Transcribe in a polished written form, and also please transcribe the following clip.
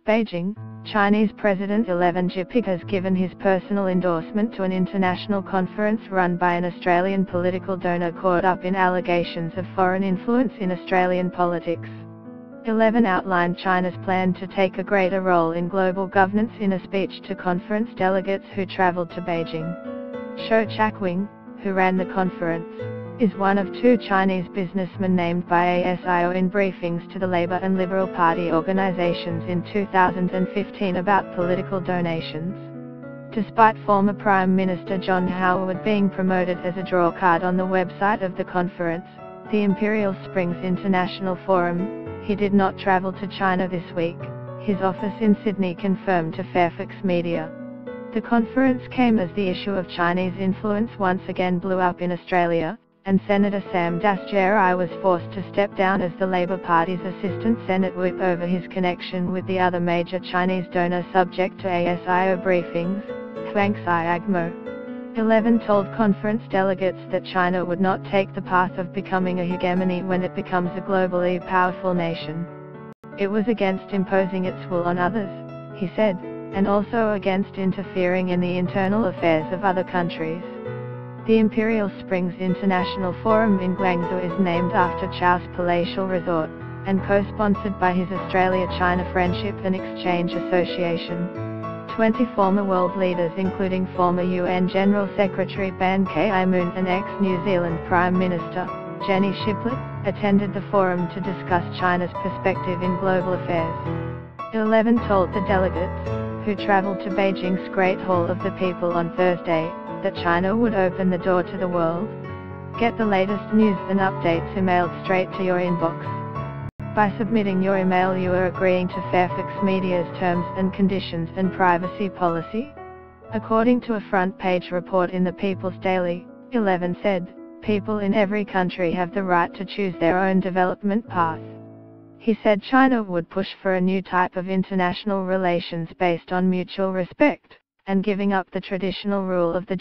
Beijing, Chinese President Xi Jinping has given his personal endorsement to an international conference run by an Australian political donor caught up in allegations of foreign influence in Australian politics. 11 outlined China's plan to take a greater role in global governance in a speech to conference delegates who travelled to Beijing. Chau, who ran the conference, is one of two Chinese businessmen named by ASIO in briefings to the Labour and Liberal Party organisations in 2015 about political donations. Despite former Prime Minister John Howard being promoted as a drawcard on the website of the conference, the Imperial Springs International Forum, he did not travel to China this week, his office in Sydney confirmed to Fairfax Media. The conference came as the issue of Chinese influence once again blew up in Australia, and Senator Sam Dastyari was forced to step down as the Labour Party's Assistant Senate Whip over his connection with the other major Chinese donor subject to ASIO briefings, Huang Xiagmo. 11 told conference delegates that China would not take the path of becoming a hegemony when it becomes a globally powerful nation. It was against imposing its will on others, he said, and also against interfering in the internal affairs of other countries. The Imperial Springs International Forum in Guangzhou is named after Chau's palatial resort, and co-sponsored by his Australia-China Friendship and Exchange Association. 20 former world leaders including former UN General Secretary Ban Ki-moon and ex-New Zealand Prime Minister, Jenny Shiplett, attended the forum to discuss China's perspective in global affairs. 11 told the delegates, who travelled to Beijing's Great Hall of the People on Thursday, that China would open the door to the world. Get the latest news and updates emailed straight to your inbox. By submitting your email you are agreeing to Fairfax Media's terms and conditions and privacy policy. According to a front-page report in the People's Daily, 11 said, people in every country have the right to choose their own development path. He said China would push for a new type of international relations based on mutual respect, and giving up the traditional rule of the